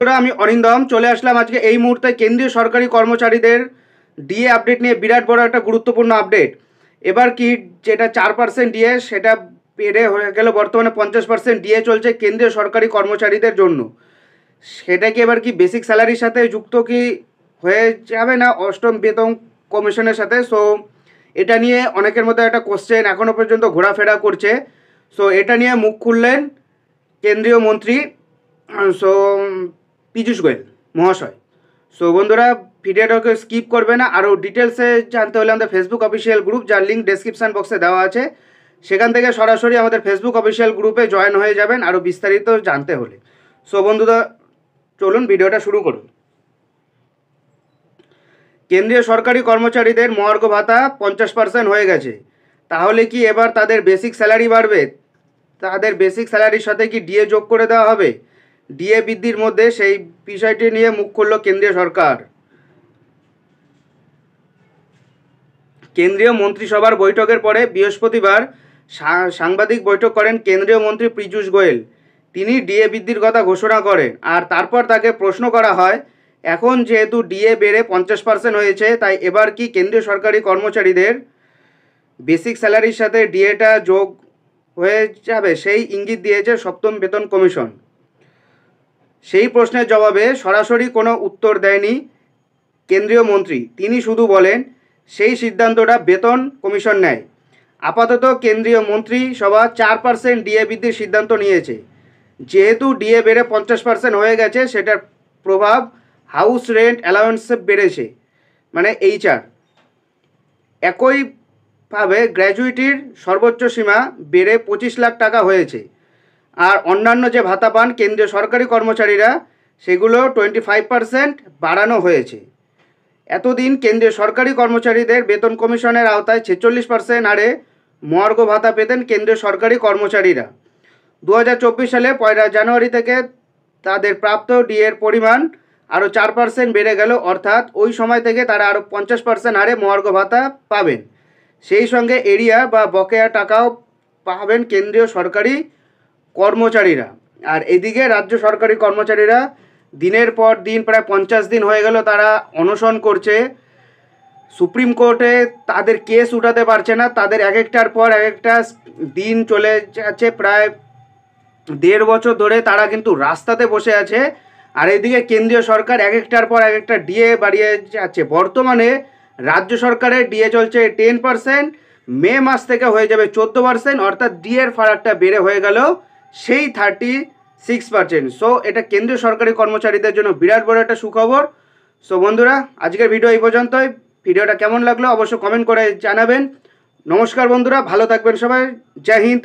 আমি অরিন্দম চলে আসলাম আজকে এই মুহূর্তে কেন্দ্রীয় সরকারি কর্মচারীদের ডিএ আপডেট নিয়ে। বিরাট বড় একটা গুরুত্বপূর্ণ আপডেট। এবার কি যেটা 4% ডিএ সেটা বেড়ে হয়ে গেল বর্তমানে 50% ডিএ চলছে কেন্দ্রীয় সরকারি কর্মচারীদের জন্য। সেটা কি এবার কি বেসিক স্যালারির সাথে যুক্ত কি হয়ে যাবে না অষ্টম বেতন কমিশনের সাথে? সো এটা নিয়ে অনেকের মধ্যে একটা কোশ্চেন এখনও পর্যন্ত ঘোরাফেরা করছে। সো এটা নিয়ে মুখ খুললেন কেন্দ্রীয় মন্ত্রী সো পীযূষ গোয়েল মহাশয়। সো বন্ধুরা, ভিডিওটাকে স্কিপ করবে না। আরও ডিটেলসে জানতে হলে আমাদের ফেসবুক অফিসিয়াল গ্রুপ, যার লিঙ্ক ডেসক্রিপশান বক্সে দেওয়া আছে, সেখান থেকে সরাসরি আমাদের ফেসবুক অফিসিয়াল গ্রুপে জয়েন হয়ে যাবেন আরও বিস্তারিত জানতে হলে। সো বন্ধুরা, চলুন ভিডিওটা শুরু করুন। কেন্দ্রীয় সরকারি কর্মচারীদের মহার্ঘ ভাতা 50% হয়ে গেছে। তাহলে কি এবার তাদের বেসিক স্যালারি বাড়বে? তাদের বেসিক স্যালারির সাথে কি ডিএ যোগ করে দেওয়া হবে? ডিএ বৃদ্ধির মধ্যে সেই বিষয়টি নিয়ে মুখ খুলল কেন্দ্রীয় সরকার। কেন্দ্রীয় মন্ত্রিসভার বৈঠকের পরে বৃহস্পতিবার সাংবাদিক বৈঠক করেন কেন্দ্রীয় মন্ত্রী পীযূষ গোয়েল। তিনি ডিএ বৃদ্ধির কথা ঘোষণা করেন। আর তারপর তাকে প্রশ্ন করা হয়, এখন যেহেতু ডিএ বেড়ে 50% হয়েছে, তাই এবার কি কেন্দ্রীয় সরকারি কর্মচারীদের বেসিক স্যালারির সাথে ডিএটা যোগ হয়ে যাবে? সেই ইঙ্গিত দিয়েছে সপ্তম বেতন কমিশন। সেই প্রশ্নের জবাবে সরাসরি কোনো উত্তর দেয়নি কেন্দ্রীয় মন্ত্রী। তিনি শুধু বলেন, সেই সিদ্ধান্তটা বেতন কমিশন নেয়। আপাতত কেন্দ্রীয় মন্ত্রিসভা 4% ডিএ বৃদ্ধির সিদ্ধান্ত নিয়েছে। যেহেতু ডিএ বেড়ে 50% হয়ে গেছে, সেটার প্রভাব হাউস রেন্ট অ্যালাউন্সে বেড়েছে, মানে এইচআর। একইভাবে গ্র্যাজুইটির সর্বোচ্চ সীমা বেড়ে 25 লাখ টাকা হয়েছে। আর অন্যান্য যে ভাতা পান কেন্দ্রীয় সরকারি কর্মচারীরা, সেগুলো 25% বাড়ানো হয়েছে। এতদিন কেন্দ্রীয় সরকারি কর্মচারীদের বেতন কমিশনের আওতায় 46% হারে মহার্ঘ ভাতা পেতেন কেন্দ্রীয় সরকারি কর্মচারীরা। 2024 সালে 1 জানুয়ারি থেকে তাদের প্রাপ্ত ডিএর পরিমাণ আরও 4% বেড়ে গেল, অর্থাৎ ওই সময় থেকে তারা আরও 50% হারে মহার্ঘ ভাতা পাবেন। সেই সঙ্গে এরিয়া বা বকেয়া টাকাও পাবেন কেন্দ্রীয় সরকারি কর্মচারীরা। আর এদিকে রাজ্য সরকারি কর্মচারীরা দিনের পর দিন, প্রায় 50 দিন হয়ে গেল তারা অনশন করছে। সুপ্রিম কোর্টে তাদের কেস উঠাতে পারছে না। তাদের এক একটার পর এক একটা দিন চলে যাচ্ছে, প্রায় 1.5 বছর ধরে তারা কিন্তু রাস্তাতে বসে আছে। আর এদিকে কেন্দ্রীয় সরকার এক একটার পর এক একটা ডিএ বাড়িয়ে যাচ্ছে। বর্তমানে রাজ্য সরকারের ডিএ চলছে 10%, মে মাস থেকে হয়ে যাবে 14%, অর্থাৎ ডিএর ফারাকটা বেড়ে হয়ে গেল সেই 36%। সো এটা কেন্দ্রীয় সরকারি কর্মচারীদের জন্য বিরাট বড় একটা সুখবর। সো বন্ধুরা, আজকের ভিডিও এই পর্যন্তই। ভিডিওটা কেমন লাগলো অবশ্যই কমেন্ট করে জানাবেন। নমস্কার বন্ধুরা, ভালো থাকবেন সবাই। জয় হিন্দ।